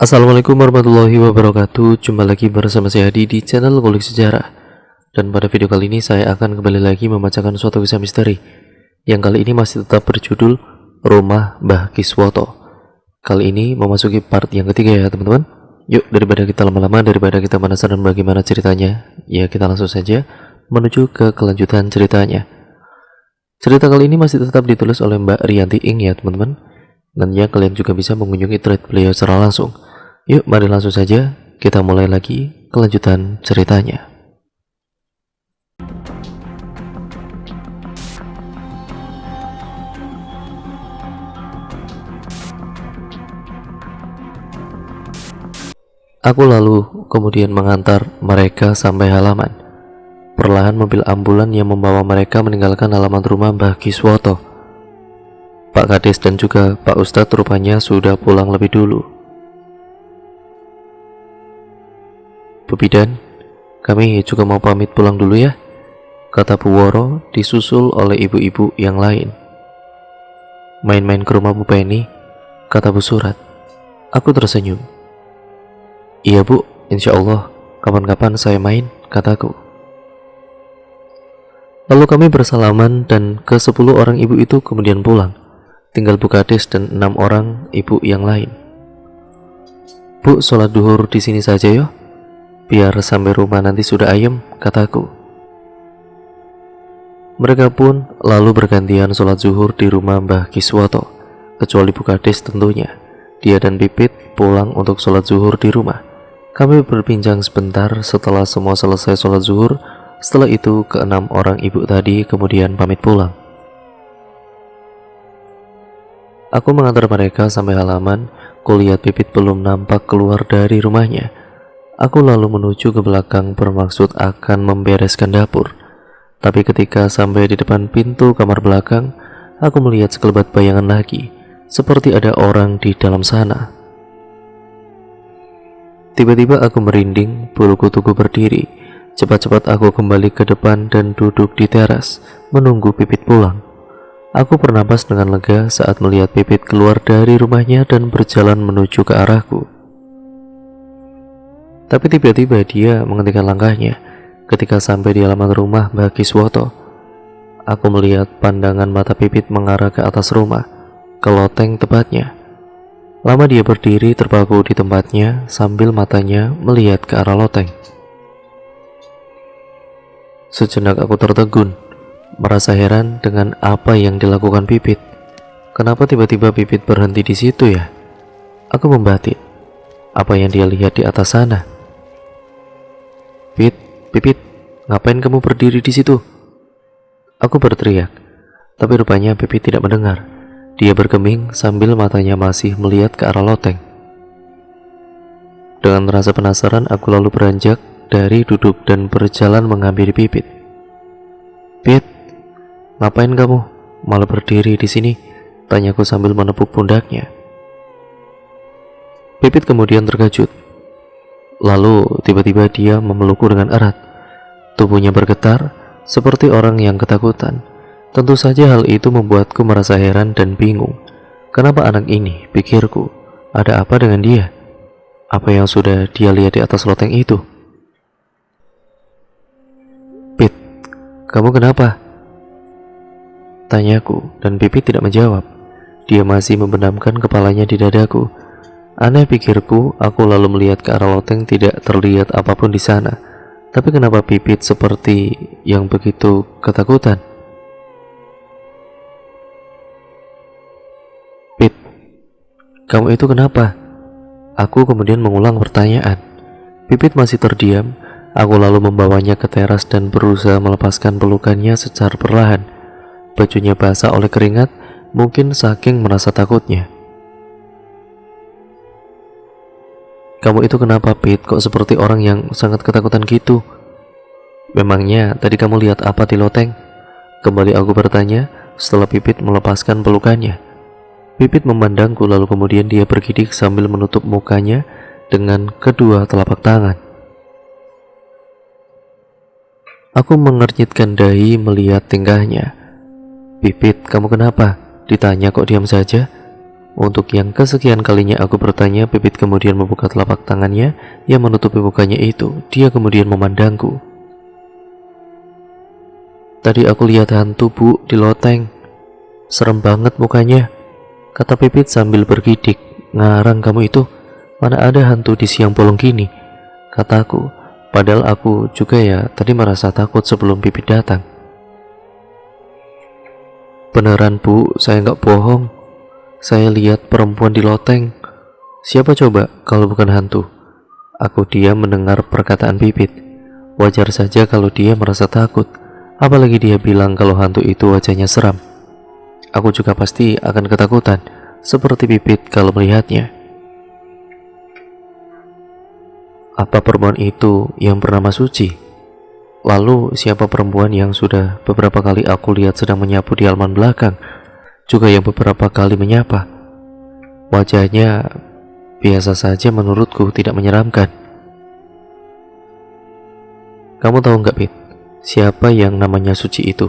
Assalamualaikum warahmatullahi wabarakatuh. Jumpa lagi bersama saya Adi di channel Ngulik Sejarah. Dan pada video kali ini saya akan kembali lagi membacakan suatu kisah misteri yang kali ini masih tetap berjudul Rumah Mbah Kiswoto. Kali ini memasuki part yang ketiga ya teman-teman. Yuk, daripada kita lama-lama, daripada kita penasaran bagaimana ceritanya, ya kita langsung saja menuju ke kelanjutan ceritanya. Cerita kali ini masih tetap ditulis oleh Mbak Rianti Ing ya teman-teman. Dan ya kalian juga bisa mengunjungi thread beliau secara langsung. Yuk mari langsung saja kita mulai lagi kelanjutan ceritanya. Aku lalu kemudian mengantar mereka sampai halaman. Perlahan mobil ambulan yang membawa mereka meninggalkan halaman rumah Mbah Kiswoto. Pak Kades dan juga Pak Ustadz rupanya sudah pulang lebih dulu. Bu Bidan, kami juga mau pamit pulang dulu ya, kata Bu Woro disusul oleh ibu-ibu yang lain. Main-main ke rumah Bu Penny, kata Bu Surat. Aku tersenyum. Iya Bu, insya Allah kapan-kapan saya main, kataku. Lalu kami bersalaman dan ke-10 orang ibu itu kemudian pulang. Tinggal Bu Kades dan 6 orang ibu yang lain. Bu, sholat duhur di sini saja yo, biar sampai rumah nanti sudah ayem, kataku. Mereka pun lalu bergantian sholat zuhur di rumah Mbah Kiswoto, kecuali Bu Kades tentunya. Dia dan Pipit pulang untuk sholat zuhur di rumah. Kami berbincang sebentar setelah semua selesai sholat zuhur. Setelah itu ke-6 orang ibu tadi kemudian pamit pulang. Aku mengantar mereka sampai halaman. Kulihat Pipit belum nampak keluar dari rumahnya. Aku lalu menuju ke belakang bermaksud akan membereskan dapur. Tapi ketika sampai di depan pintu kamar belakang, aku melihat sekelebat bayangan lagi, seperti ada orang di dalam sana. Tiba-tiba aku merinding, bulu kutuku berdiri. Cepat-cepat aku kembali ke depan dan duduk di teras, menunggu Pipit pulang. Aku bernapas dengan lega saat melihat Pipit keluar dari rumahnya dan berjalan menuju ke arahku. Tapi tiba-tiba dia menghentikan langkahnya ketika sampai di halaman rumah Mbah Kiswoto. Aku melihat pandangan mata Pipit mengarah ke atas rumah, ke loteng tepatnya. Lama dia berdiri terpaku di tempatnya sambil matanya melihat ke arah loteng. Sejenak aku tertegun, merasa heran dengan apa yang dilakukan Pipit. Kenapa tiba-tiba Pipit berhenti di situ ya? Aku membatin. Apa yang dia lihat di atas sana? Pipit, ngapain kamu berdiri di situ? Aku berteriak, tapi rupanya Pipit tidak mendengar. Dia bergeming sambil matanya masih melihat ke arah loteng. Dengan rasa penasaran, aku lalu beranjak dari duduk dan berjalan menghampiri Pipit. Pit, ngapain kamu malah berdiri di sini? Tanyaku sambil menepuk pundaknya. Pipit kemudian terkejut. Lalu tiba-tiba dia memelukku dengan erat. Tubuhnya bergetar seperti orang yang ketakutan. Tentu saja hal itu membuatku merasa heran dan bingung. Kenapa anak ini, pikirku, ada apa dengan dia? Apa yang sudah dia lihat di atas loteng itu? Pit, kamu kenapa? Tanyaku, dan Pipit tidak menjawab. Dia masih membenamkan kepalanya di dadaku. Aneh pikirku, aku lalu melihat ke arah loteng, tidak terlihat apapun di sana. Tapi kenapa Pipit seperti yang begitu ketakutan? Pit, kamu itu kenapa? Aku kemudian mengulang pertanyaan. Pipit masih terdiam. Aku lalu membawanya ke teras dan berusaha melepaskan pelukannya secara perlahan. Bajunya basah oleh keringat, mungkin saking merasa takutnya. Kamu itu kenapa, Pit? Kok seperti orang yang sangat ketakutan gitu? Memangnya tadi kamu lihat apa di loteng? Kembali aku bertanya setelah Pipit melepaskan pelukannya. Pipit memandangku lalu kemudian dia bergidik sambil menutup mukanya dengan kedua telapak tangan. Aku mengernyitkan dahi melihat tingkahnya. Pipit, kamu kenapa? Ditanya kok diam saja. Untuk yang kesekian kalinya aku bertanya, Pipit kemudian membuka telapak tangannya yang menutupi mukanya itu. Dia kemudian memandangku. Tadi aku lihat hantu, Bu, di loteng. Serem banget mukanya, kata Pipit sambil bergidik. Ngarang kamu itu, mana ada hantu di siang bolong gini, kataku. Padahal aku juga ya tadi merasa takut sebelum Pipit datang. Beneran, Bu, saya nggak bohong. Saya lihat perempuan di loteng. Siapa coba kalau bukan hantu? Aku diam mendengar perkataan Pipit. Wajar saja kalau dia merasa takut, apalagi dia bilang kalau hantu itu wajahnya seram. Aku juga pasti akan ketakutan, seperti Pipit kalau melihatnya. Apa perempuan itu yang bernama Suci? Lalu siapa perempuan yang sudah beberapa kali aku lihat sedang menyapu di halaman belakang, juga yang beberapa kali menyapa? Wajahnya biasa saja, menurutku tidak menyeramkan. Kamu tahu nggak, Pit, siapa yang namanya Suci itu?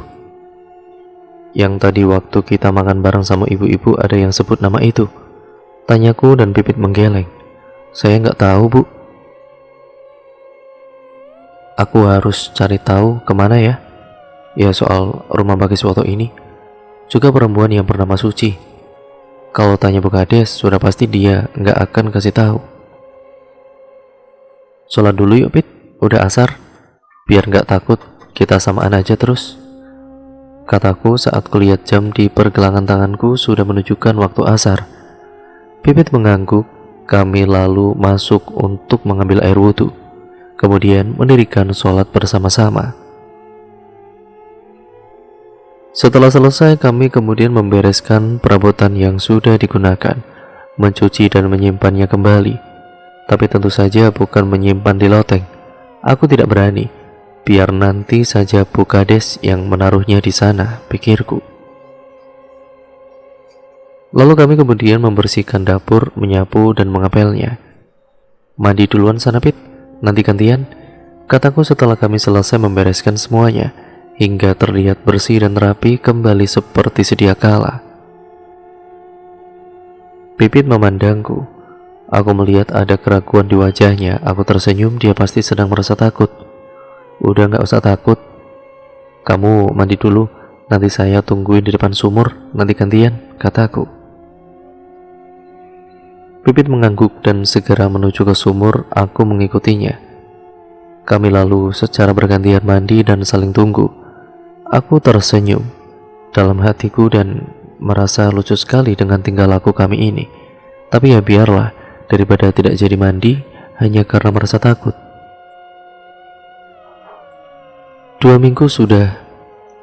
Yang tadi waktu kita makan bareng sama ibu-ibu ada yang sebut nama itu, tanyaku, dan Pipit menggeleng. Saya nggak tahu, Bu. Aku harus cari tahu kemana ya? Ya, soal rumah Bagiswoto ini. Juga perempuan yang bernama Suci. Kalau tanya Bu Kades, sudah pasti dia nggak akan kasih tahu. Sholat dulu yuk, Pit. Udah asar. Biar nggak takut, kita samaan aja terus, kataku saat kulihat jam di pergelangan tanganku sudah menunjukkan waktu asar. Pipit mengangguk. Kami lalu masuk untuk mengambil air wudhu, kemudian mendirikan sholat bersama-sama. Setelah selesai, kami kemudian membereskan perabotan yang sudah digunakan, mencuci dan menyimpannya kembali. Tapi tentu saja bukan menyimpan di loteng. Aku tidak berani. Biar nanti saja Bu Kades yang menaruhnya di sana, pikirku. Lalu kami kemudian membersihkan dapur, menyapu dan mengepelnya. Mandi duluan sana, Pit, nanti gantian, kataku setelah kami selesai membereskan semuanya, hingga terlihat bersih dan rapi kembali seperti sedia kala. Pipit memandangku. Aku melihat ada keraguan di wajahnya. Aku tersenyum, dia pasti sedang merasa takut. Udah, nggak usah takut. Kamu mandi dulu, nanti saya tungguin di depan sumur, nanti gantian, kataku. Pipit mengangguk dan segera menuju ke sumur. Aku mengikutinya. Kami lalu secara bergantian mandi dan saling tunggu. Aku tersenyum dalam hatiku dan merasa lucu sekali dengan tingkah laku kami ini. Tapi ya biarlah, daripada tidak jadi mandi hanya karena merasa takut. 2 minggu sudah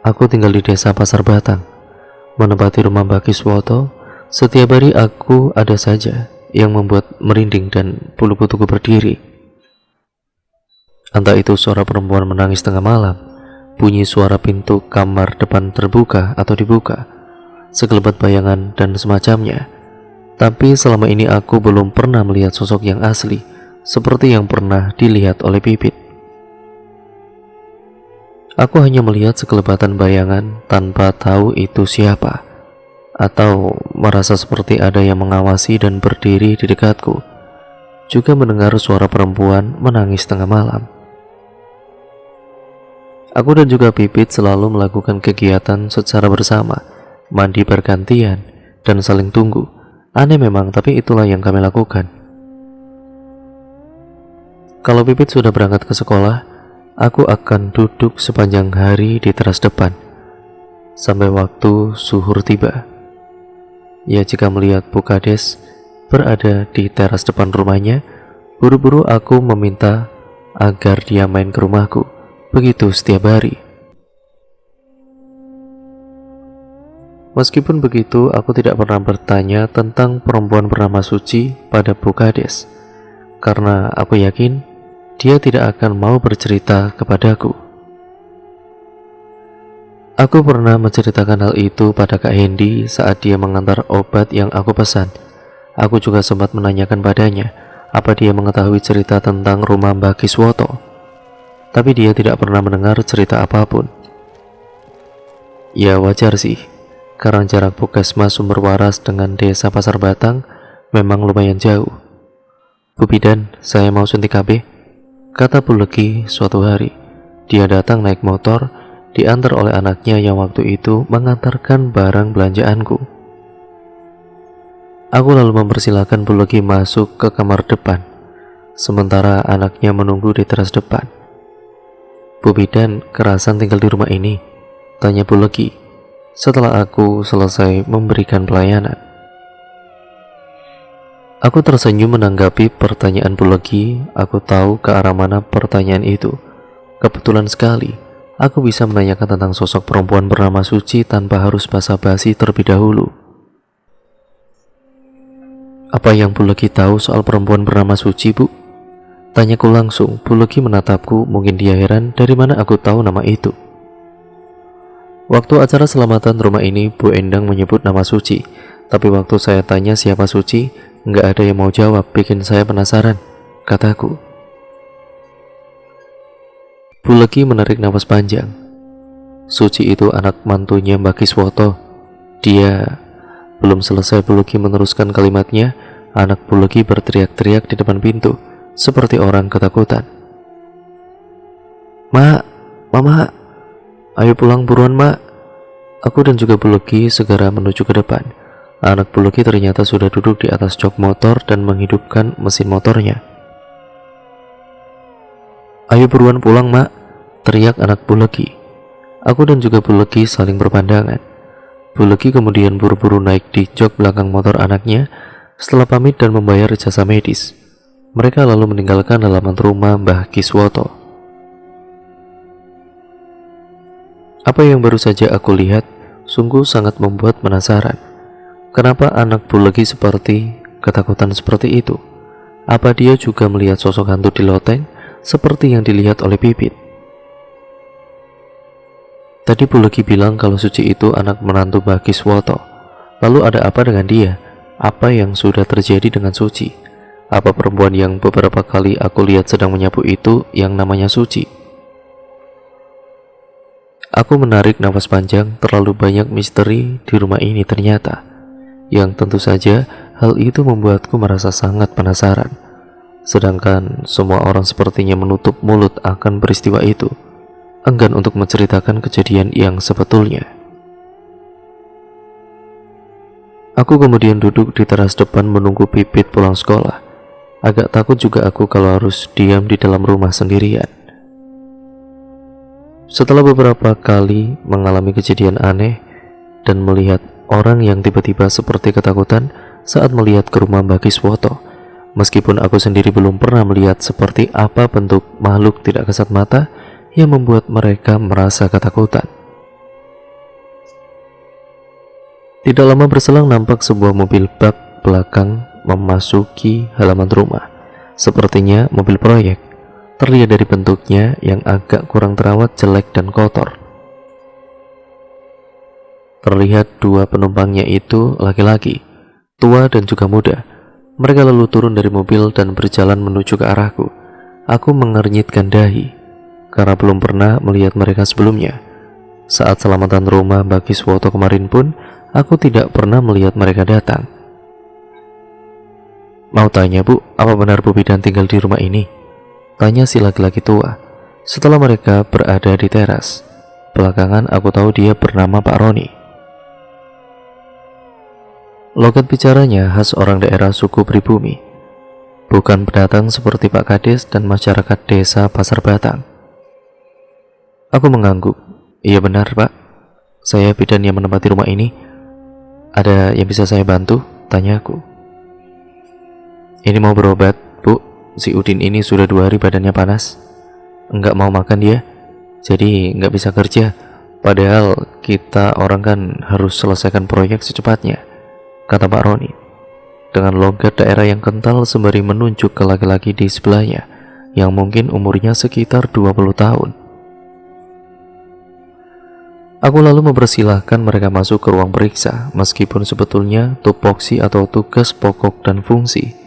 aku tinggal di desa Pasar Batang, menempati rumah Bagiswoto. Setiap hari aku ada saja yang membuat merinding dan bulu kudukku berdiri. Entah itu suara perempuan menangis tengah malam, bunyi suara pintu kamar depan terbuka atau dibuka, sekelebat bayangan dan semacamnya. Tapi selama ini aku belum pernah melihat sosok yang asli seperti yang pernah dilihat oleh Pipit. Aku hanya melihat sekelebatan bayangan tanpa tahu itu siapa, atau merasa seperti ada yang mengawasi dan berdiri di dekatku. Juga mendengar suara perempuan menangis tengah malam. Aku dan juga Pipit selalu melakukan kegiatan secara bersama, mandi bergantian, dan saling tunggu. Aneh memang, tapi itulah yang kami lakukan. Kalau Pipit sudah berangkat ke sekolah, aku akan duduk sepanjang hari di teras depan, sampai waktu zuhur tiba. Ya, jika melihat Bu Kades berada di teras depan rumahnya, buru-buru aku meminta agar dia main ke rumahku. Begitu setiap hari. Meskipun begitu, aku tidak pernah bertanya tentang perempuan bernama Suci pada Bu Kades, karena aku yakin dia tidak akan mau bercerita kepadaku. Aku pernah menceritakan hal itu pada Kak Hendy saat dia mengantar obat yang aku pesan. Aku juga sempat menanyakan padanya apa dia mengetahui cerita tentang rumah Bagiswoto. Tapi dia tidak pernah mendengar cerita apapun. Ya wajar sih, karena jarak Puskesmas Sumber Waras dengan desa Pasar Batang memang lumayan jauh. "Bu Bidan, saya mau suntik KB," kata Bu Leki suatu hari. Dia datang naik motor, diantar oleh anaknya yang waktu itu mengantarkan barang belanjaanku. Aku lalu mempersilahkan Bu Leki masuk ke kamar depan, sementara anaknya menunggu di teras depan. "Bu Bidan, kerasan tinggal di rumah ini?" tanya Bu Leki setelah aku selesai memberikan pelayanan. Aku tersenyum menanggapi pertanyaan Bu Leki. Aku tahu ke arah mana pertanyaan itu. Kebetulan sekali, aku bisa menanyakan tentang sosok perempuan bernama Suci tanpa harus basa-basi terlebih dahulu. "Apa yang Bu Leki tahu soal perempuan bernama Suci, Bu?" tanyaku langsung. Bu Leki menatapku, mungkin dia heran dari mana aku tahu nama itu. Waktu acara selamatan rumah ini, Bu Endang menyebut nama Suci, tapi waktu saya tanya siapa Suci, nggak ada yang mau jawab. Bikin saya penasaran, kataku. Bu Leki menarik napas panjang. "Suci itu anak mantunya Mbak Kiswoto." Dia belum selesai Bu Leki meneruskan kalimatnya, anak Bu Leki berteriak-teriak di depan pintu, seperti orang ketakutan. "Mak, Mama, ayo pulang buruan, Mak." Aku dan juga Bu Leki segera menuju ke depan. Anak Bu Leki ternyata sudah duduk di atas jok motor dan menghidupkan mesin motornya. "Ayo buruan pulang, Mak," teriak anak Bu Leki. Aku dan juga Bu Leki saling berpandangan. Bu Leki kemudian buru-buru naik di jok belakang motor anaknya. Setelah pamit dan membayar jasa medis, mereka lalu meninggalkan halaman rumah Mbah Kiswoto. Apa yang baru saja aku lihat sungguh sangat membuat penasaran. Kenapa anak Bu Leki seperti ketakutan seperti itu? Apa dia juga melihat sosok hantu di loteng seperti yang dilihat oleh Pipit? Tadi Bu Leki bilang kalau Suci itu anak menantu Mbah Kiswoto. Lalu ada apa dengan dia? Apa yang sudah terjadi dengan Suci? Apa perempuan yang beberapa kali aku lihat sedang menyapu itu yang namanya Suci? Aku menarik nafas panjang. Terlalu banyak misteri di rumah ini ternyata, yang tentu saja hal itu membuatku merasa sangat penasaran. Sedangkan semua orang sepertinya menutup mulut akan peristiwa itu, enggan untuk menceritakan kejadian yang sebetulnya. Aku kemudian duduk di teras depan menunggu Pipit pulang sekolah. Agak takut juga aku kalau harus diam di dalam rumah sendirian. Setelah beberapa kali mengalami kejadian aneh dan melihat orang yang tiba-tiba seperti ketakutan saat melihat ke rumah Mbak Kiswoto, meskipun aku sendiri belum pernah melihat seperti apa bentuk makhluk tidak kasat mata yang membuat mereka merasa ketakutan. Tidak lama berselang nampak sebuah mobil bak belakang memasuki halaman rumah. Sepertinya mobil proyek. Terlihat dari bentuknya yang agak kurang terawat, jelek dan kotor. Terlihat dua penumpangnya itu laki-laki, tua dan juga muda. Mereka lalu turun dari mobil dan berjalan menuju ke arahku. Aku mengernyitkan dahi karena belum pernah melihat mereka sebelumnya. Saat selamatan rumah Mbak Kiswoto kemarin pun, aku tidak pernah melihat mereka datang. "Mau tanya, Bu, apa benar Bu Bidan tinggal di rumah ini?" tanya si laki-laki tua setelah mereka berada di teras. Belakangan aku tahu dia bernama Pak Roni. Logat bicaranya khas orang daerah suku pribumi, bukan pendatang seperti Pak Kades dan masyarakat desa Pasar Batang. Aku mengangguk. "Iya benar, Pak. Saya bidan yang menempati rumah ini. Ada yang bisa saya bantu?" tanyaku. "Ini mau berobat, Bu. Si Udin ini sudah 2 hari badannya panas. Enggak mau makan dia, jadi nggak bisa kerja. Padahal kita orang kan harus selesaikan proyek secepatnya," kata Pak Roni dengan logat daerah yang kental sembari menunjuk ke laki-laki di sebelahnya yang mungkin umurnya sekitar 20 tahun. Aku lalu mempersilahkan mereka masuk ke ruang periksa, meskipun sebetulnya tupoksi atau tugas pokok dan fungsi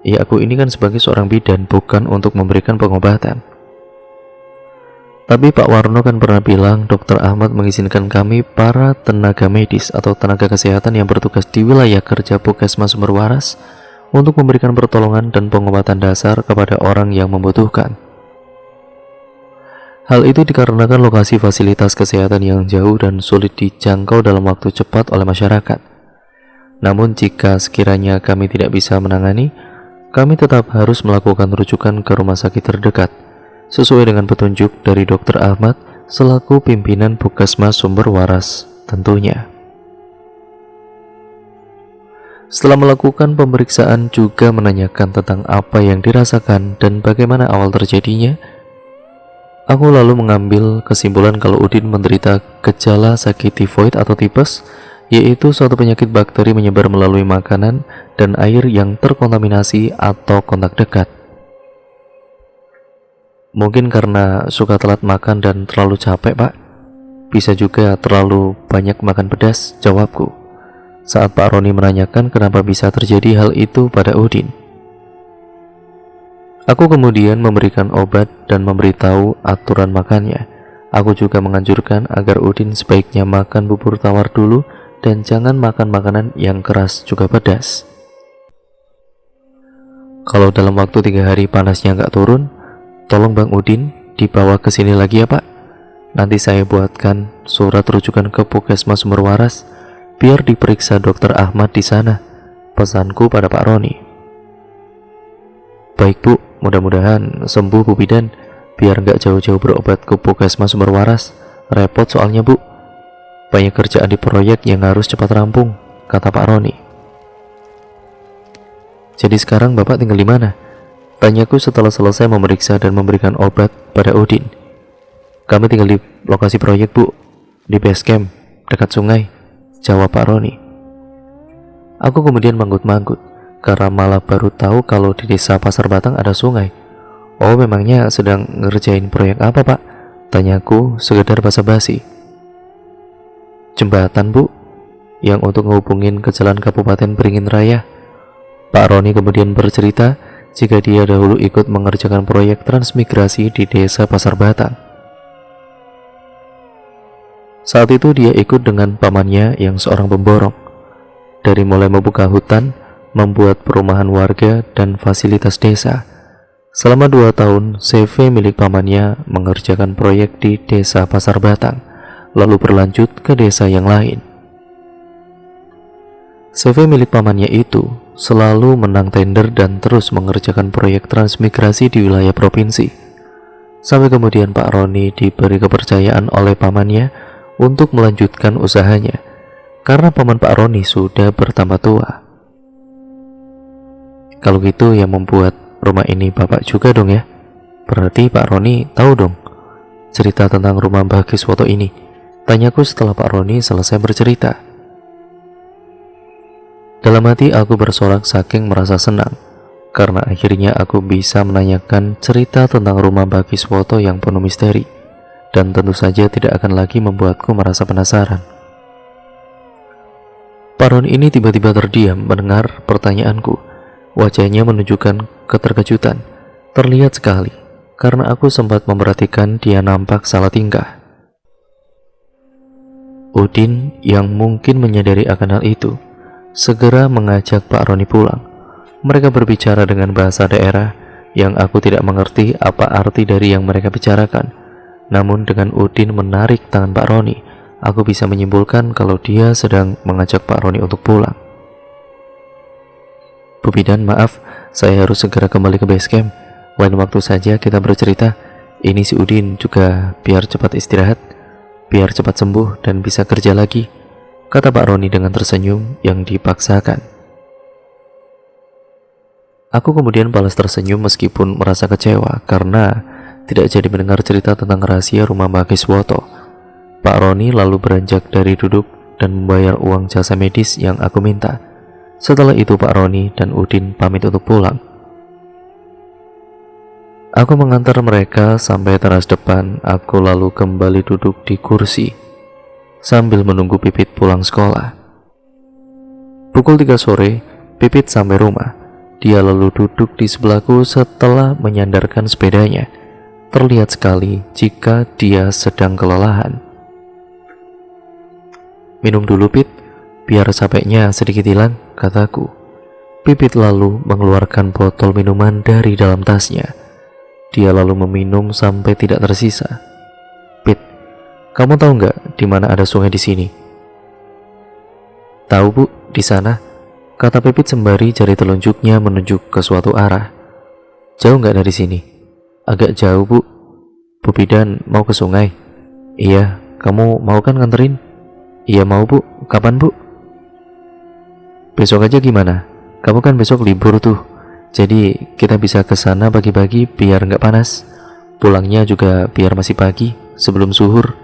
ya aku ini kan sebagai seorang bidan, bukan untuk memberikan pengobatan. Tapi Pak Warno kan pernah bilang Dokter Ahmad mengizinkan kami para tenaga medis atau tenaga kesehatan yang bertugas di wilayah kerja Puskesmas Sumber Waras untuk memberikan pertolongan dan pengobatan dasar kepada orang yang membutuhkan. Hal itu dikarenakan lokasi fasilitas kesehatan yang jauh dan sulit dijangkau dalam waktu cepat oleh masyarakat. Namun jika sekiranya kami tidak bisa menangani, kami tetap harus melakukan rujukan ke rumah sakit terdekat, sesuai dengan petunjuk dari Dr. Ahmad selaku pimpinan Puskesmas Sumber Waras tentunya. Setelah melakukan pemeriksaan juga menanyakan tentang apa yang dirasakan dan bagaimana awal terjadinya, aku lalu mengambil kesimpulan kalau Udin menderita gejala sakit tifoid atau tipes, yaitu suatu penyakit bakteri menyebar melalui makanan dan air yang terkontaminasi atau kontak dekat. Mungkin karena suka telat makan dan terlalu capek, Pak. Bisa juga terlalu banyak makan pedas, jawabku. Saat Pak Roni menanyakan kenapa bisa terjadi hal itu pada Udin. Aku kemudian memberikan obat dan memberitahu aturan makannya. Aku juga menganjurkan agar Udin sebaiknya makan bubur tawar dulu dan jangan makan makanan yang keras juga pedas. Kalau dalam waktu 3 hari panasnya nggak turun, tolong Bang Udin dibawa ke sini lagi ya Pak. Nanti saya buatkan surat rujukan ke Puskesmas Sumber Waras biar diperiksa Dokter Ahmad di sana, pesanku pada Pak Roni. Baik Bu, mudah-mudahan sembuh Bu Bidan, biar nggak jauh-jauh berobat ke Puskesmas Sumber Waras. Repot soalnya Bu, banyak kerjaan di proyek yang harus cepat rampung, kata Pak Roni. Jadi sekarang Bapak tinggal di mana? Tanyaku setelah selesai memeriksa dan memberikan obat pada Udin. Kami tinggal di lokasi proyek Bu, di base camp, dekat sungai, jawab Pak Roni. Aku kemudian manggut-manggut, karena malah baru tahu kalau di desa Pasar Batang ada sungai. Oh, memangnya sedang ngerjain proyek apa Pak? Tanyaku sekedar basa-basi. Jembatan Bu, yang untuk menghubungin ke jalan Kabupaten Beringin Raya. Pak Roni kemudian bercerita jika dia dahulu ikut mengerjakan proyek transmigrasi di desa Pasar Batang. Saat itu dia ikut dengan pamannya yang seorang pemborong. Dari mulai membuka hutan, membuat perumahan warga dan fasilitas desa. Selama 2 tahun, CV milik pamannya mengerjakan proyek di desa Pasar Batang, lalu berlanjut ke desa yang lain. CV milik pamannya itu selalu menang tender dan terus mengerjakan proyek transmigrasi di wilayah provinsi. Sampai kemudian Pak Roni diberi kepercayaan oleh pamannya untuk melanjutkan usahanya, karena paman Pak Roni sudah bertambah tua. Kalau gitu yang membuat rumah ini Bapak juga dong ya? Berarti Pak Roni tahu dong cerita tentang rumah Mbah Kiswoto ini, tanyaku setelah Pak Roni selesai bercerita. Dalam hati aku bersorak saking merasa senang, karena akhirnya aku bisa menanyakan cerita tentang rumah Mbah Kiswoto yang penuh misteri, dan tentu saja tidak akan lagi membuatku merasa penasaran. Pak Roni ini tiba-tiba terdiam mendengar pertanyaanku. Wajahnya menunjukkan keterkejutan, terlihat sekali, karena aku sempat memperhatikan dia nampak salah tingkah. Udin yang mungkin menyadari akan hal itu segera mengajak Pak Roni pulang. Mereka berbicara dengan bahasa daerah yang aku tidak mengerti apa arti dari yang mereka bicarakan. Namun dengan Udin menarik tangan Pak Roni, aku bisa menyimpulkan kalau dia sedang mengajak Pak Roni untuk pulang. Bu Bidan, maaf, saya harus segera kembali ke base camp. Lain waktu saja kita bercerita. Ini si Udin juga biar cepat istirahat, biar cepat sembuh dan bisa kerja lagi, kata Pak Roni dengan tersenyum yang dipaksakan. Aku kemudian balas tersenyum meskipun merasa kecewa karena tidak jadi mendengar cerita tentang rahasia rumah Mbah Kiswoto. Pak Roni lalu beranjak dari duduk dan membayar uang jasa medis yang aku minta. Setelah itu Pak Roni dan Udin pamit untuk pulang. Aku mengantar mereka sampai teras depan. Aku lalu kembali duduk di kursi sambil menunggu Pipit pulang sekolah. Pukul 3 sore, Pipit sampai rumah. Dia lalu duduk di sebelahku setelah menyandarkan sepedanya. terlihat sekali jika dia sedang kelelahan. "Minum dulu, Pit, biar capeknya sedikit hilang," kataku. Pipit lalu mengeluarkan botol minuman dari dalam tasnya. Dia lalu meminum sampai tidak tersisa. "Pit, kamu tahu nggak di mana ada sungai di sini?" "Tahu, Bu, di sana," kata Pipit sembari jari telunjuknya menunjuk ke suatu arah. "Jauh nggak dari sini?" "Agak jauh, Bu." "Bu Bidan mau ke sungai?" "Iya, kamu mau kan nganterin?" "Iya mau, Bu. Kapan, Bu?" "Besok aja gimana? Kamu kan besok libur tuh. Jadi kita bisa ke sana pagi-pagi biar nggak panas. Pulangnya juga biar masih pagi, sebelum zuhur."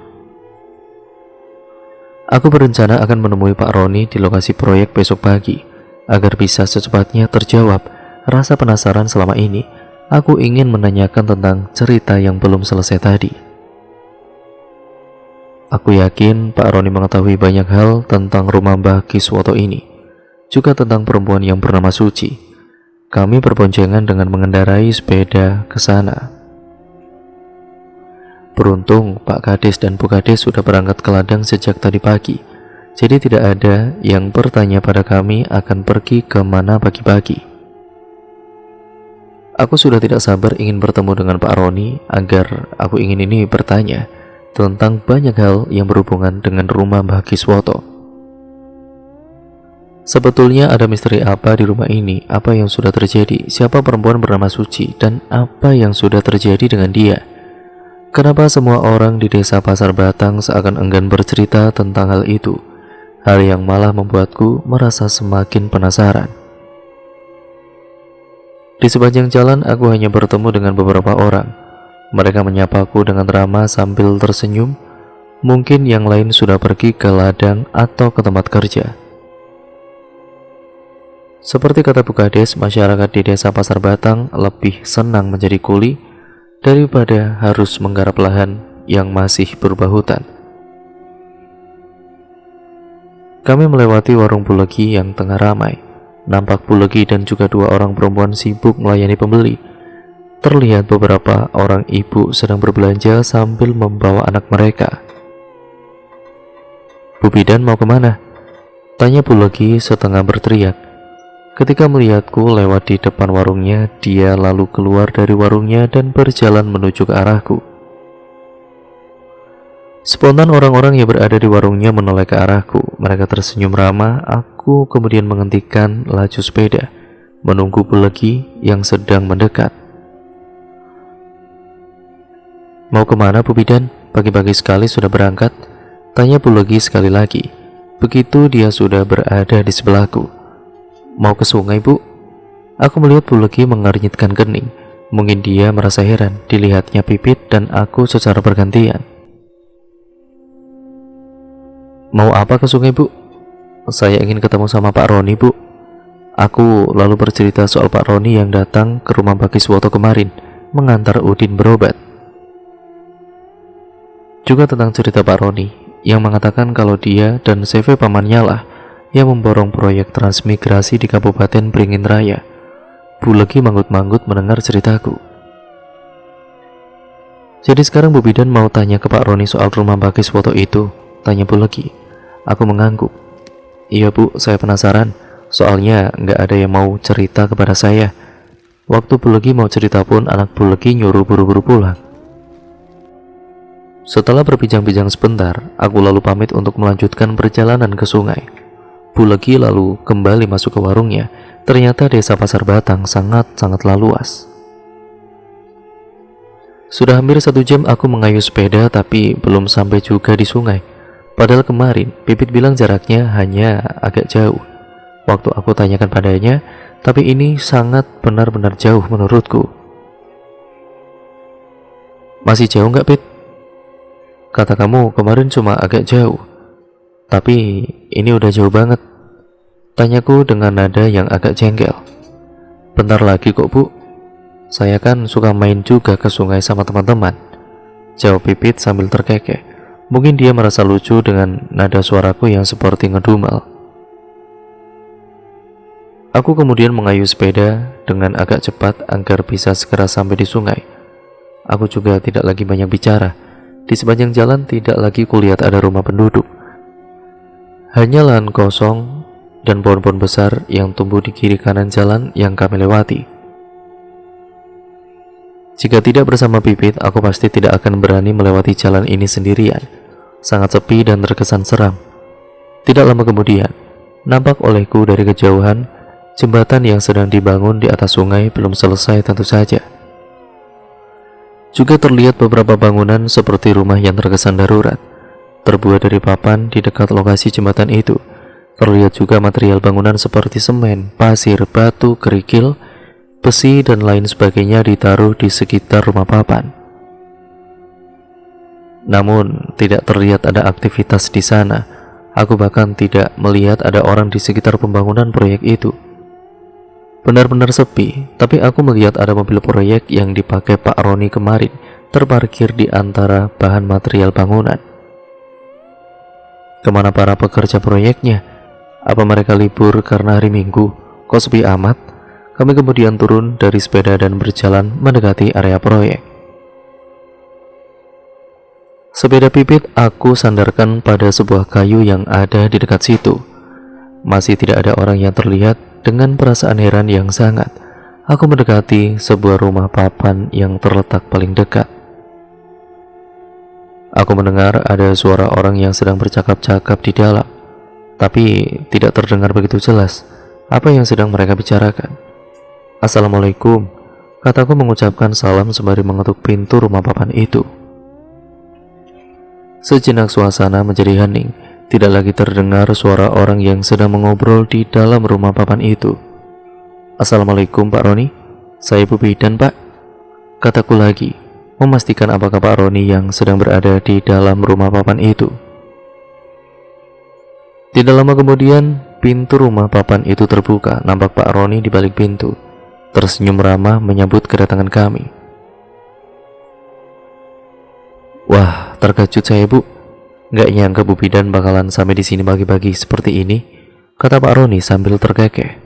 Aku berencana akan menemui Pak Roni di lokasi proyek besok pagi, agar bisa secepatnya terjawab rasa penasaran selama ini. Aku ingin menanyakan tentang cerita yang belum selesai tadi. Aku yakin Pak Roni mengetahui banyak hal tentang rumah Mbah Kiswoto ini, juga tentang perempuan yang bernama Suci. Kami berboncengan dengan mengendarai sepeda ke sana. Beruntung Pak Kades dan Bu Kades sudah berangkat ke ladang sejak tadi pagi, jadi tidak ada yang bertanya pada kami akan pergi ke mana pagi-pagi. Aku sudah tidak sabar ingin bertemu dengan Pak Roni agar aku ingin ini bertanya tentang banyak hal yang berhubungan dengan rumah Mbah Kiswoto. Sebetulnya ada misteri apa di rumah ini? Apa yang sudah terjadi? Siapa perempuan bernama Suci? Dan apa yang sudah terjadi dengan dia? Kenapa semua orang di desa Pasar Batang seakan enggan bercerita tentang hal itu? Hal yang malah membuatku merasa semakin penasaran. Di sepanjang jalan aku hanya bertemu dengan beberapa orang. Mereka menyapaku dengan ramah sambil tersenyum. Mungkin yang lain sudah pergi ke ladang atau ke tempat kerja. Seperti kata Bu Kades, masyarakat di desa Pasar Batang lebih senang menjadi kuli daripada harus menggarap lahan yang masih berupa hutan. Kami melewati warung Bulegi yang tengah ramai. Nampak Bulegi dan juga dua orang perempuan sibuk melayani pembeli. Terlihat beberapa orang ibu sedang berbelanja sambil membawa anak mereka. "Bu Bidan mau kemana?" tanya Bulegi setengah berteriak. Ketika melihatku lewat di depan warungnya, dia lalu keluar dari warungnya dan berjalan menuju ke arahku. Spontan orang-orang yang berada di warungnya menoleh ke arahku. Mereka tersenyum ramah. Aku kemudian menghentikan laju sepeda, menunggu Bulegi yang sedang mendekat. "Mau kemana, Bu Bidan? Pagi-pagi sekali sudah berangkat?" tanya Bulegi sekali lagi. Begitu dia sudah berada di sebelahku. "Mau ke sungai, Bu?" Aku melihat Bulegi mengernyitkan kening. Mungkin dia merasa heran dilihatnya Pipit dan aku secara bergantian. "Mau apa ke sungai, Bu?" "Saya ingin ketemu sama Pak Roni, Bu." Aku lalu bercerita soal Pak Roni yang datang ke rumah Mbah Kiswoto kemarin mengantar Udin berobat. Juga tentang cerita Pak Roni yang mengatakan kalau dia dan CV pamannya lah yang memborong proyek transmigrasi di Kabupaten Beringin Raya. Bulegi manggut-manggut mendengar ceritaku. "Jadi sekarang Bu Bidan mau tanya ke Pak Roni soal rumah Mbah Kiswoto itu?" tanya Bulegi. Aku mengangguk. "Iya, Bu, saya penasaran. Soalnya nggak ada yang mau cerita kepada saya." Waktu Bulegi mau cerita pun anak Bulegi nyuruh buru-buru pulang. Setelah berbincang-bincang sebentar, aku lalu pamit untuk melanjutkan perjalanan ke sungai. Bulegi lalu kembali masuk ke warungnya. Ternyata desa Pasar Batang sangat-sangatlah luas. Sudah hampir 1 jam aku mengayuh sepeda, tapi belum sampai juga di sungai. Padahal kemarin Pipit bilang jaraknya hanya agak jauh. Waktu aku tanyakan padanya, tapi ini sangat benar-benar jauh menurutku. "Masih jauh nggak, Pit?" "Kata kamu kemarin cuma agak jauh. Tapi ini udah jauh banget," tanyaku dengan nada yang agak jengkel. "Bentar lagi kok, Bu. Saya kan suka main juga ke sungai sama teman-teman," jawab Pipit sambil terkekeh. Mungkin dia merasa lucu dengan nada suaraku yang seperti ngedumel. Aku kemudian mengayuh sepeda dengan agak cepat agar bisa segera sampai di sungai. Aku juga tidak lagi banyak bicara. Di sepanjang jalan tidak lagi kulihat ada rumah penduduk. Hanya lahan kosong dan pohon-pohon besar yang tumbuh di kiri kanan jalan yang kami lewati. Jika tidak bersama Pipit, aku pasti tidak akan berani melewati jalan ini sendirian. Sangat sepi dan terkesan seram. Tidak lama kemudian, nampak olehku dari kejauhan, jembatan yang sedang dibangun di atas sungai belum selesai tentu saja. Juga terlihat beberapa bangunan seperti rumah yang terkesan darurat, terbuat dari papan di dekat lokasi jembatan itu. Terlihat juga material bangunan seperti semen, pasir, batu, kerikil, besi, dan lain sebagainya ditaruh di sekitar rumah papan. Namun, tidak terlihat ada aktivitas di sana. Aku bahkan tidak melihat ada orang di sekitar pembangunan proyek itu. Benar-benar sepi, tapi aku melihat ada mobil proyek yang dipakai Pak Roni kemarin terparkir di antara bahan material bangunan. Kemana para pekerja proyeknya? Apa mereka libur karena hari Minggu? Kok sepi amat? Kami kemudian turun dari sepeda dan berjalan mendekati area proyek. Sepeda Pipit aku sandarkan pada sebuah kayu yang ada di dekat situ. Masih tidak ada orang yang terlihat. Dengan perasaan heran yang sangat, aku mendekati sebuah rumah papan yang terletak paling dekat. Aku mendengar ada suara orang yang sedang bercakap-cakap di dalam, tapi tidak terdengar begitu jelas apa yang sedang mereka bicarakan. Assalamualaikum, kataku mengucapkan salam sembari mengetuk pintu rumah papan itu. Sejenak suasana menjadi hening. Tidak lagi terdengar suara orang yang sedang mengobrol di dalam rumah papan itu. Assalamualaikum Pak Roni, saya Bu Bidan Pak, kataku lagi, memastikan apakah Pak Roni yang sedang berada di dalam rumah papan itu. Tidak lama kemudian, pintu rumah papan itu terbuka. Nampak Pak Roni di balik pintu, tersenyum ramah menyambut kedatangan kami. Wah, terkejut saya Bu. Gak nyangka Bu Bidan bakalan sampai di sini pagi-pagi seperti ini, kata Pak Roni sambil terkekeh.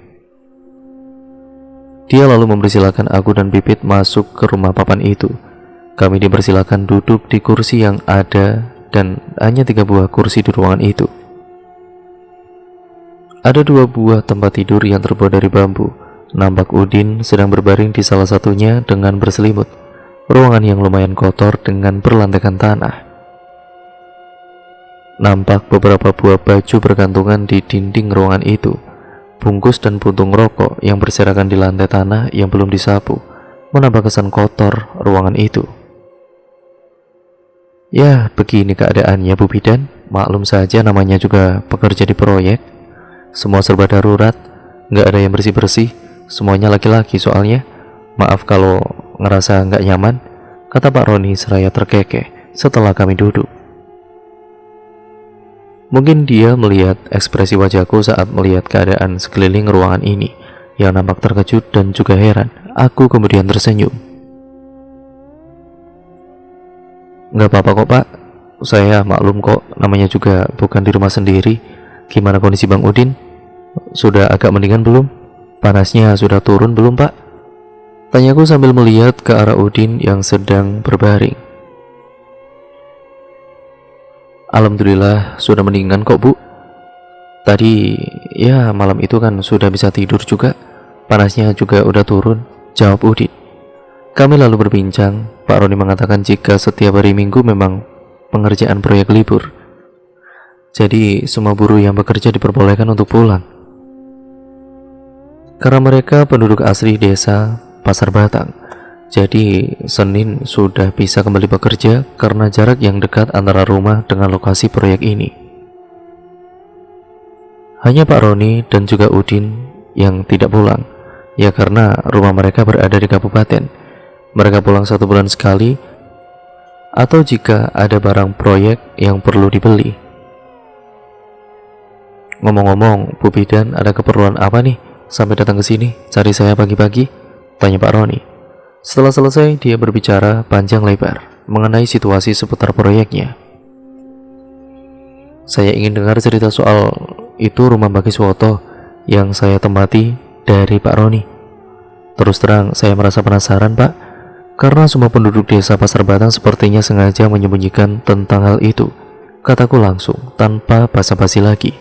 Dia lalu mempersilahkan aku dan Pipit masuk ke rumah papan itu. Kami dipersilakan duduk di kursi yang ada dan hanya 3 buah kursi di ruangan itu. Ada 2 buah tempat tidur yang terbuat dari bambu. Nampak Udin sedang berbaring di salah satunya dengan berselimut. Ruangan yang lumayan kotor dengan berlantekan tanah. Nampak beberapa buah baju bergantungan di dinding ruangan itu. Bungkus dan puntung rokok yang berserakan di lantai tanah yang belum disapu menambah kesan kotor ruangan itu. Ya, begini keadaannya Bu Bidan. Maklum saja namanya juga pekerja di proyek. Semua serba darurat, nggak ada yang bersih-bersih. Semuanya laki-laki soalnya. Maaf kalau ngerasa nggak nyaman, kata Pak Roni seraya terkekeh setelah kami duduk. Mungkin dia melihat ekspresi wajahku saat melihat keadaan sekeliling ruangan ini yang nampak terkejut dan juga heran. Aku kemudian tersenyum. Nggak apa-apa kok Pak, saya maklum kok, namanya juga bukan di rumah sendiri. Gimana kondisi Bang Udin? Sudah agak mendingan belum? Panasnya sudah turun belum Pak? Tanyaku sambil melihat ke arah Udin yang sedang berbaring. Alhamdulillah sudah mendingan kok Bu. Tadi ya malam itu kan sudah bisa tidur juga. Panasnya juga udah turun, jawab Udin. Kami lalu berbincang. Pak Roni mengatakan jika setiap hari Minggu memang pengerjaan proyek libur, jadi semua buruh yang bekerja diperbolehkan untuk pulang. Karena mereka penduduk asli desa Pasar Batang, jadi Senin sudah bisa kembali bekerja karena jarak yang dekat antara rumah dengan lokasi proyek ini. Hanya Pak Roni dan juga Udin yang tidak pulang, ya karena rumah mereka berada di kabupaten. Mereka pulang 1 bulan sekali, atau jika ada barang proyek yang perlu dibeli. Ngomong-ngomong, Bu Bidan ada keperluan apa nih sampai datang ke sini cari saya pagi-pagi? Tanya Pak Roni. Setelah selesai, dia berbicara panjang lebar mengenai situasi seputar proyeknya. Saya ingin dengar cerita soal itu rumah Bagi Suwoto yang saya tempati dari Pak Roni. Terus terang saya merasa penasaran Pak, Karena semua penduduk desa Pasar Batang sepertinya sengaja menyembunyikan tentang hal itu, kataku langsung, tanpa basa-basi lagi.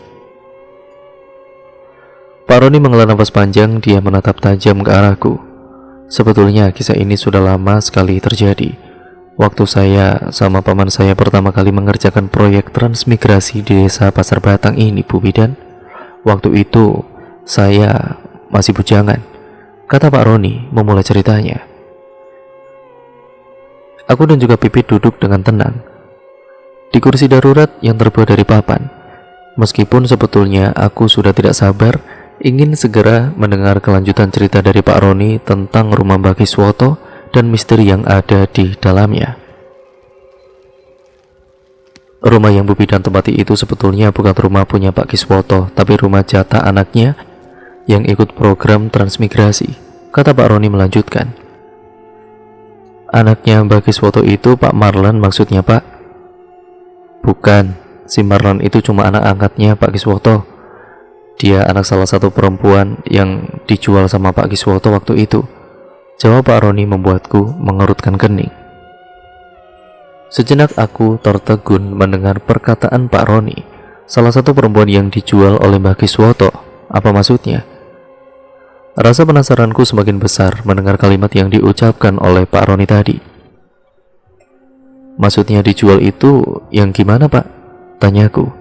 Pak Roni menghela nafas panjang, dia menatap tajam ke arahku. Sebetulnya kisah ini sudah lama sekali terjadi. Waktu saya sama paman saya pertama kali mengerjakan proyek transmigrasi di desa Pasar Batang ini, Bu Bidan. Waktu itu saya masih bujangan, kata Pak Roni memulai ceritanya. Aku dan juga Pipit duduk dengan tenang di kursi darurat yang terbuat dari papan. Meskipun sebetulnya aku sudah tidak sabar ingin segera mendengar kelanjutan cerita dari Pak Roni tentang rumah Mbah Kiswoto dan misteri yang ada di dalamnya. Rumah yang Bu Bidan tempati itu sebetulnya bukan rumah punya Pak Kiswoto, tapi rumah jatah anaknya yang ikut program transmigrasi, kata Pak Roni melanjutkan. Anaknya Mbah Kiswoto itu Pak Marlan maksudnya, Pak? Bukan, si Marlan itu cuma anak angkatnya Pak Kiswoto. Dia anak salah satu perempuan yang dijual sama Pak Kiswoto waktu itu. Jawab Pak Roni membuatku mengerutkan kening. Sejenak aku tertegun mendengar perkataan Pak Roni, salah satu perempuan yang dijual oleh Mbah Kiswoto. Apa maksudnya? Rasa penasaranku semakin besar mendengar kalimat yang diucapkan oleh Pak Roni tadi. Maksudnya dijual itu yang gimana, Pak? Tanyaku,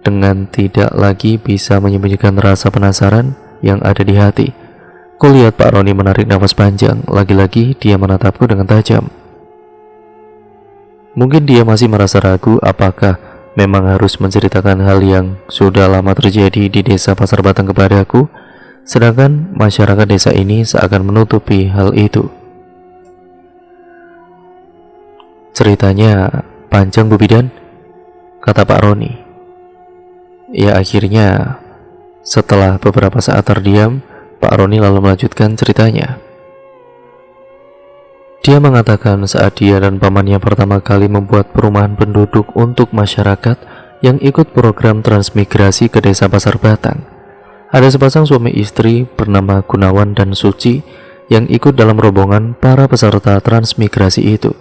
dengan tidak lagi bisa menyembunyikan rasa penasaran yang ada di hati. Kulihat Pak Roni menarik nafas panjang, lagi-lagi dia menatapku dengan tajam. Mungkin dia masih merasa ragu apakah memang harus menceritakan hal yang sudah lama terjadi di desa Pasar Batang kepadaku, sedangkan masyarakat desa ini seakan menutupi hal itu. Ceritanya panjang, Bu Bidan, kata Pak Roni. Ya, akhirnya setelah beberapa saat terdiam, Pak Roni lalu melanjutkan ceritanya. Dia mengatakan saat dia dan pamannya pertama kali membuat perumahan penduduk untuk masyarakat yang ikut program transmigrasi ke desa Pasar Batang, ada sepasang suami istri bernama Gunawan dan Suci yang ikut dalam rombongan para peserta transmigrasi itu.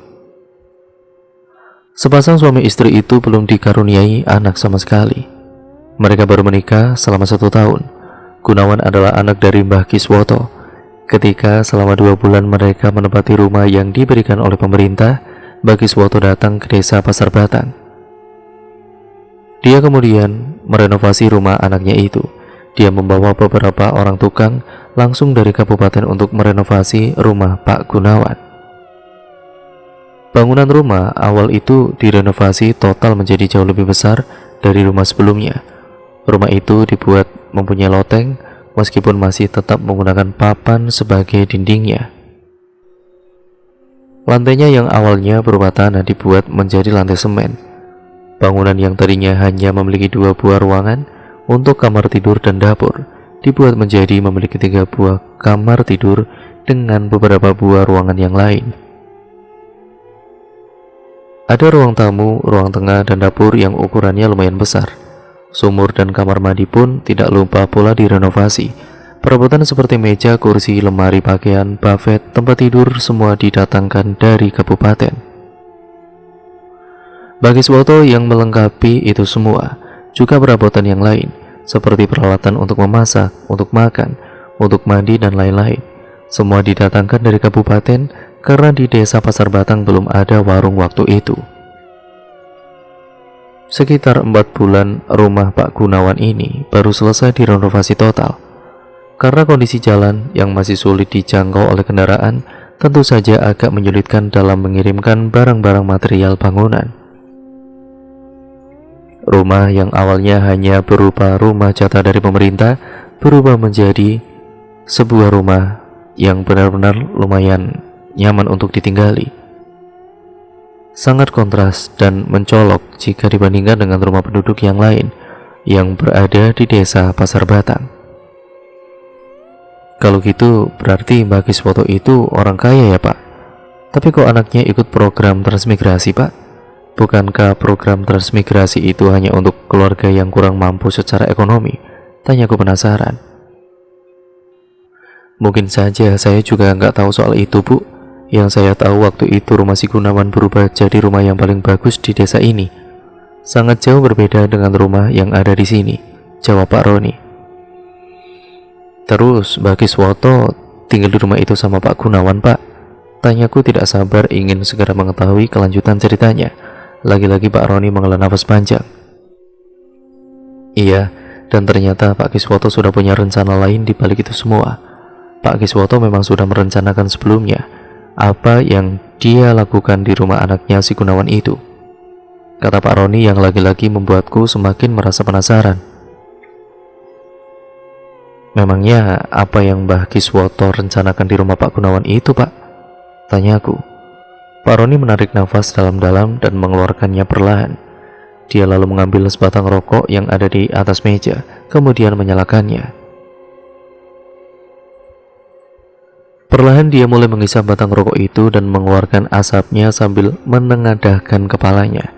Sepasang suami istri itu belum dikaruniai anak sama sekali. Mereka baru menikah selama 1 tahun. Gunawan adalah anak dari Mbah Kiswoto. Ketika selama 2 bulan mereka menempati rumah yang diberikan oleh pemerintah, Mbah Kiswoto datang ke desa Pasar Batang. Dia kemudian merenovasi rumah anaknya itu. Dia membawa beberapa orang tukang langsung dari kabupaten untuk merenovasi rumah Pak Gunawan. Bangunan rumah awal itu direnovasi total menjadi jauh lebih besar dari rumah sebelumnya. Rumah itu dibuat mempunyai loteng, meskipun masih tetap menggunakan papan sebagai dindingnya. Lantainya yang awalnya berupa tanah dibuat menjadi lantai semen. Bangunan yang tadinya hanya memiliki 2 buah ruangan untuk kamar tidur dan dapur, dibuat menjadi memiliki 3 buah kamar tidur dengan beberapa buah ruangan yang lain. Ada ruang tamu, ruang tengah, dan dapur yang ukurannya lumayan besar. Sumur dan kamar mandi pun tidak lupa pula direnovasi. Perabotan seperti meja, kursi, lemari pakaian, buffet, tempat tidur semua didatangkan dari kabupaten. Bagi Kiswoto yang melengkapi itu semua, juga perabotan yang lain, seperti peralatan untuk memasak, untuk makan, untuk mandi, dan lain-lain. Semua didatangkan dari kabupaten karena di desa Pasar Batang belum ada warung waktu itu. Sekitar 4 bulan rumah Pak Gunawan ini baru selesai direnovasi total. Karena kondisi jalan yang masih sulit dijangkau oleh kendaraan, tentu saja agak menyulitkan dalam mengirimkan barang-barang material bangunan. Rumah yang awalnya hanya berupa rumah jatah dari pemerintah berubah menjadi sebuah rumah yang benar-benar lumayan nyaman untuk ditinggali. Sangat kontras dan mencolok jika dibandingkan dengan rumah penduduk yang lain yang berada di desa Pasar Batang. Kalau gitu berarti Mbah Kiswoto itu orang kaya ya, Pak? Tapi kok anaknya ikut program transmigrasi, Pak? Bukankah program transmigrasi itu hanya untuk keluarga yang kurang mampu secara ekonomi? Tanyaku penasaran. Mungkin saja, saya juga nggak tahu soal itu, Bu. Yang saya tahu waktu itu rumah si Gunawan berubah jadi rumah yang paling bagus di desa ini. Sangat jauh berbeda dengan rumah yang ada di sini, jawab Pak Roni. Terus Mbak Kiswoto tinggal di rumah itu sama Pak Gunawan, Pak? Tanyaku tidak sabar ingin segera mengetahui kelanjutan ceritanya. Lagi-lagi Pak Roni menghela nafas panjang. Iya, dan ternyata Pak Kiswoto sudah punya rencana lain di balik itu semua. Pak Kiswoto memang sudah merencanakan sebelumnya apa yang dia lakukan di rumah anaknya si Gunawan itu, kata Pak Roni yang lagi-lagi membuatku semakin merasa penasaran. Memangnya apa yang Mbah Kiswoto rencanakan di rumah Pak Gunawan itu, Pak? Tanyaku. Pak Roni menarik nafas dalam-dalam dan mengeluarkannya perlahan. Dia lalu mengambil sebatang rokok yang ada di atas meja, kemudian menyalakannya. Perlahan dia mulai menghisap batang rokok itu dan mengeluarkan asapnya sambil menengadahkan kepalanya.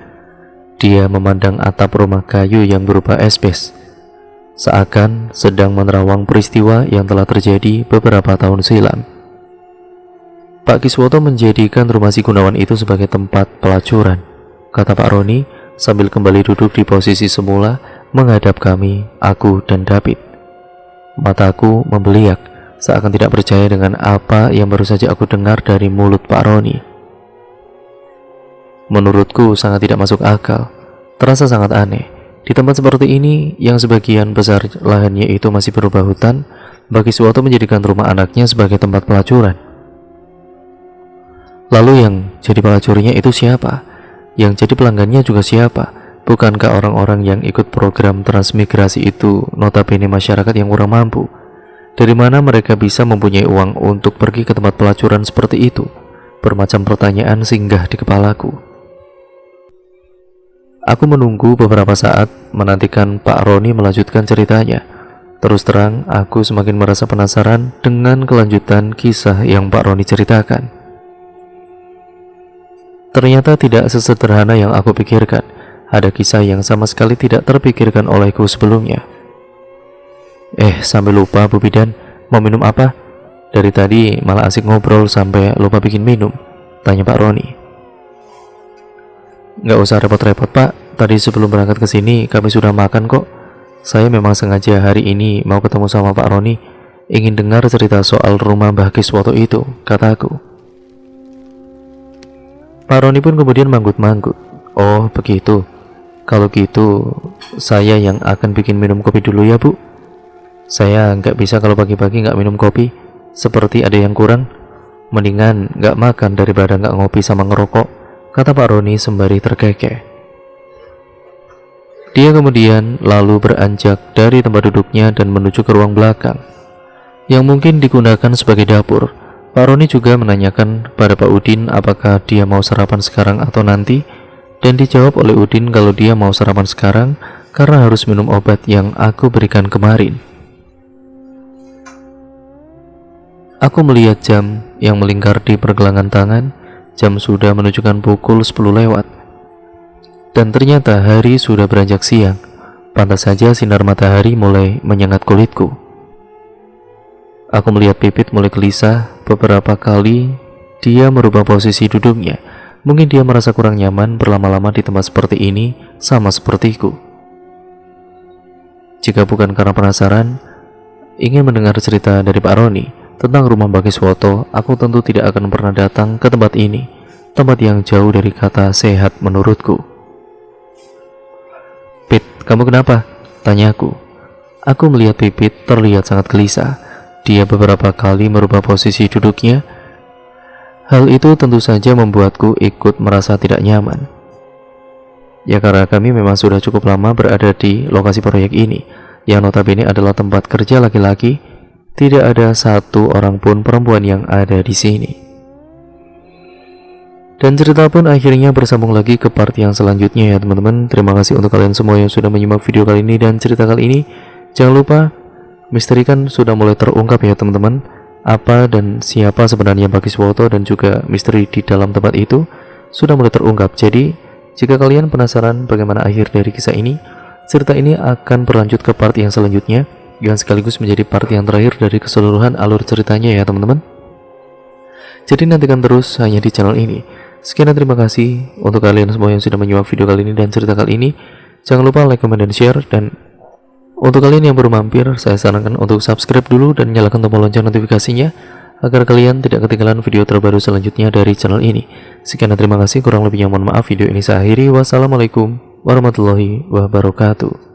Dia memandang atap rumah kayu yang berupa asbes, seakan sedang menerawang peristiwa yang telah terjadi beberapa tahun silam. Pak Kiswoto menjadikan rumah si Gunawan itu sebagai tempat pelacuran, kata Pak Roni sambil kembali duduk di posisi semula menghadap kami, aku dan David. Mataku membeliak seakan tidak percaya dengan apa yang baru saja aku dengar dari mulut Pak Roni. Menurutku sangat tidak masuk akal, terasa sangat aneh. Di tempat seperti ini yang sebagian besar lahannya itu masih berupa hutan, Mbak Kiswoto menjadikan rumah anaknya sebagai tempat pelacuran. Lalu yang jadi pelacurnya itu siapa? Yang jadi pelanggannya juga siapa? Bukankah orang-orang yang ikut program transmigrasi itu notabene masyarakat yang kurang mampu? Dari mana mereka bisa mempunyai uang untuk pergi ke tempat pelacuran seperti itu? Bermacam pertanyaan singgah di kepalaku. Aku menunggu beberapa saat menantikan Pak Roni melanjutkan ceritanya. Terus terang, aku semakin merasa penasaran dengan kelanjutan kisah yang Pak Roni ceritakan. Ternyata tidak sesederhana yang aku pikirkan. Ada kisah yang sama sekali tidak terpikirkan olehku sebelumnya. Sampai lupa Bu Bidan, mau minum apa? Dari tadi malah asik ngobrol sampai lupa bikin minum, tanya Pak Roni. Nggak usah repot-repot Pak, tadi sebelum berangkat ke sini kami sudah makan kok. Saya memang sengaja hari ini mau ketemu sama Pak Roni, ingin dengar cerita soal rumah Mbah Kiswoto itu, kataku. Pak Roni pun kemudian manggut-manggut. Oh begitu, kalau gitu saya yang akan bikin minum kopi dulu ya Bu. Saya nggak bisa kalau pagi-pagi nggak minum kopi, seperti ada yang kurang. Mendingan nggak makan daripada nggak ngopi sama ngerokok, kata Pak Roni sembari terkekeh. Dia kemudian lalu beranjak dari tempat duduknya dan menuju ke ruang belakang, yang mungkin digunakan sebagai dapur. Pak Roni juga menanyakan pada Pak Udin apakah dia mau sarapan sekarang atau nanti, dan dijawab oleh Udin kalau dia mau sarapan sekarang karena harus minum obat yang aku berikan kemarin. Aku melihat jam yang melingkar di pergelangan tangan. Jam sudah menunjukkan pukul 10 lewat. Dan ternyata hari sudah beranjak siang. Pantas saja sinar matahari mulai menyengat kulitku. Aku melihat Pipit mulai gelisah. Beberapa kali dia merubah posisi duduknya. Mungkin dia merasa kurang nyaman berlama-lama di tempat seperti ini, sama sepertiku. Jika bukan karena penasaran ingin mendengar cerita dari Pak Roni tentang rumah Mbah Kiswoto, aku tentu tidak akan pernah datang ke tempat ini, tempat yang jauh dari kata sehat menurutku. Pit, kamu kenapa? Tanyaku. Aku melihat Pipit terlihat sangat gelisah. Dia beberapa kali merubah posisi duduknya. Hal itu tentu saja membuatku ikut merasa tidak nyaman. Ya karena kami memang sudah cukup lama berada di lokasi proyek ini, yang notabene adalah tempat kerja laki-laki. Tidak ada satu orang pun perempuan yang ada di sini. Dan cerita pun akhirnya bersambung lagi ke part yang selanjutnya ya teman-teman. Terima kasih untuk kalian semua yang sudah menyimak video kali ini dan cerita kali ini. Jangan lupa, misteri kan sudah mulai terungkap ya teman-teman. Apa dan siapa sebenarnya Mbah Kiswoto dan juga misteri di dalam tempat itu sudah mulai terungkap. Jadi, jika kalian penasaran bagaimana akhir dari kisah ini, cerita ini akan berlanjut ke part yang selanjutnya, yang sekaligus menjadi part yang terakhir dari keseluruhan alur ceritanya ya teman-teman. Jadi nantikan terus hanya di channel ini. Sekian dan terima kasih untuk kalian semua yang sudah menyimak video kali ini dan cerita kali ini. Jangan lupa like, comment, dan share. Dan untuk kalian yang baru mampir, saya sarankan untuk subscribe dulu dan nyalakan tombol lonceng notifikasinya agar kalian tidak ketinggalan video terbaru selanjutnya dari channel ini. Sekian dan terima kasih, kurang lebihnya mohon maaf. Video ini saya akhiri. Wassalamualaikum warahmatullahi wabarakatuh.